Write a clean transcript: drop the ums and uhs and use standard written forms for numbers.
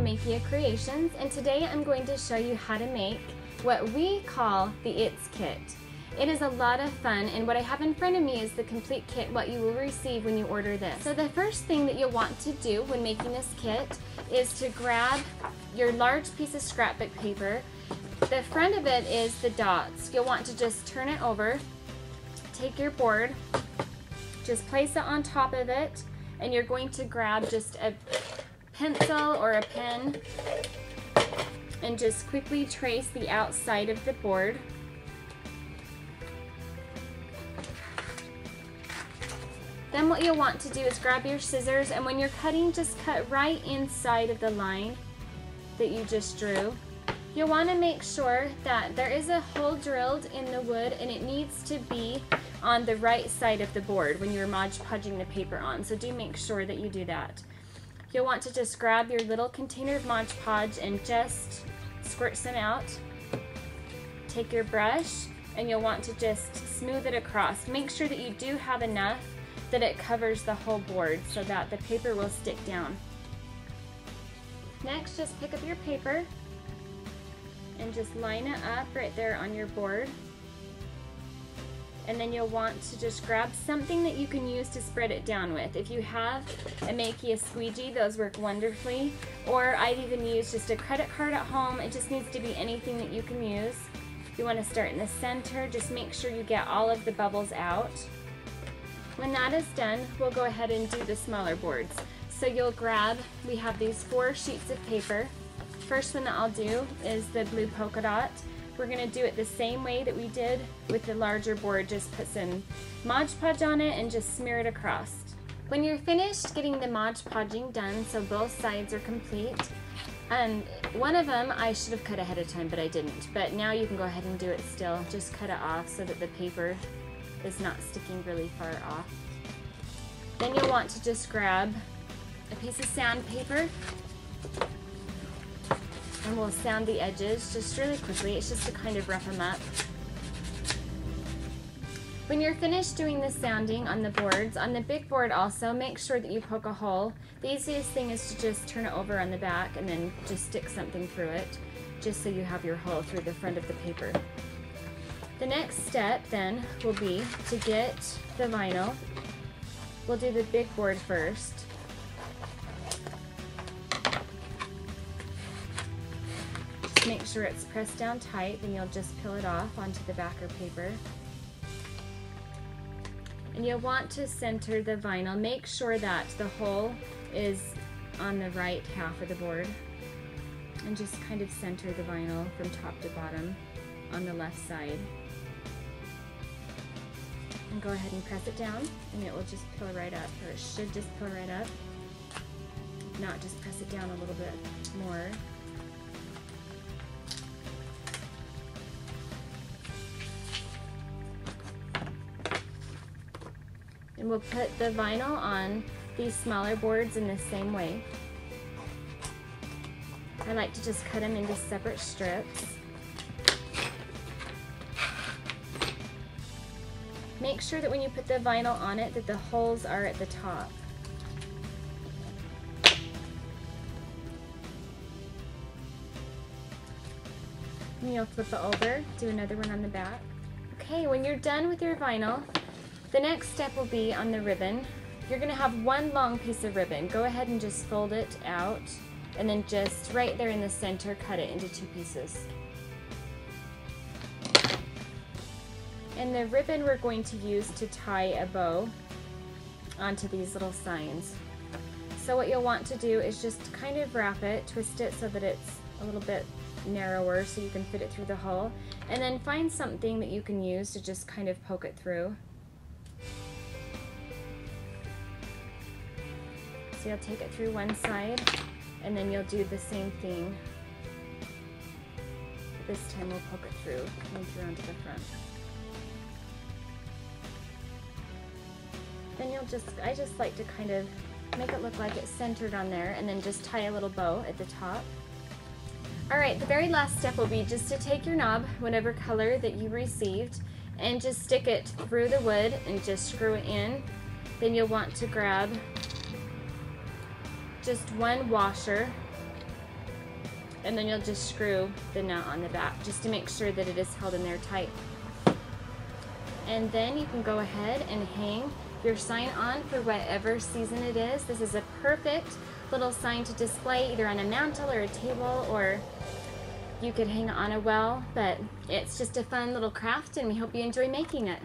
Makia Creations, and today I'm going to show you how to make what we call the It's Kit. It is a lot of fun, and what I have in front of me is the complete kit, what you will receive when you order this. So the first thing that you'll want to do when making this kit is to grab your large piece of scrapbook paper. The front of it is the dots. You'll want to just turn it over, take your board, just place it on top of it, and you're going to grab just a pencil or a pen and just quickly trace the outside of the board. Then what you'll want to do is grab your scissors, and when you're cutting, just cut right inside of the line that you just drew. You'll want to make sure that there is a hole drilled in the wood, and it needs to be on the right side of the board when you're Mod Podging the paper on, so do make sure that you do that. You'll want to just grab your little container of Mod Podge and just squirt some out. Take your brush and you'll want to just smooth it across. Make sure that you do have enough that it covers the whole board so that the paper will stick down. Next, just pick up your paper and just line it up right there on your board. And then you'll want to just grab something that you can use to spread it down with. If you have a Makia squeegee, those work wonderfully. Or I've even used just a credit card at home. It just needs to be anything that you can use. You want to start in the center. Just make sure you get all of the bubbles out. When that is done, we'll go ahead and do the smaller boards. So you'll grab, we have these 4 sheets of paper. First one that I'll do is the blue polka dot. We're going to do it the same way that we did with the larger board. Just put some Mod Podge on it and just smear it across. When you're finished getting the Mod Podging done, so both sides are complete, one of them I should have cut ahead of time, but I didn't. But now you can go ahead and do it still. Just cut it off so that the paper is not sticking really far off. Then you'll want to just grab a piece of sandpaper, and we'll sand the edges just really quickly. It's just to kind of rough them up. When you're finished doing the sanding on the boards, on the big board also, make sure that you poke a hole. The easiest thing is to just turn it over on the back and then just stick something through it, just so you have your hole through the front of the paper. The next step then will be to get the vinyl. We'll do the big board first. Make sure it's pressed down tight, then you'll just peel it off onto the backer paper. And you'll want to center the vinyl. Make sure that the hole is on the right half of the board. And just kind of center the vinyl from top to bottom on the left side. And go ahead and press it down, and it will just peel right up, or it should just peel right up. If not, just press it down a little bit more. And we'll put the vinyl on these smaller boards in the same way. I like to just cut them into separate strips. Make sure that when you put the vinyl on it that the holes are at the top. And you'll flip it over, do another one on the back. Okay, when you're done with your vinyl, the next step will be on the ribbon. You're going to have one long piece of ribbon. Go ahead and just fold it out, and then just right there in the center, cut it into 2 pieces. And the ribbon we're going to use to tie a bow onto these little signs. So what you'll want to do is just kind of wrap it, twist it so that it's a little bit narrower so you can fit it through the hole, and then find something that you can use to just kind of poke it through. So you'll take it through one side, and then you'll do the same thing. This time we'll poke it through and through onto the front. Then I just like to kind of make it look like it's centered on there, and then just tie a little bow at the top. Alright, the very last step will be just to take your knob, whatever color that you received, and just stick it through the wood and just screw it in. Then you'll want to grab just one washer And then you'll just screw the nut on the back just to make sure that it is held in there tight. And then you can go ahead and hang your sign on for whatever season it is. This is a perfect little sign to display either on a mantle or a table, or you could hang it on a well, but it's just a fun little craft and we hope you enjoy making it.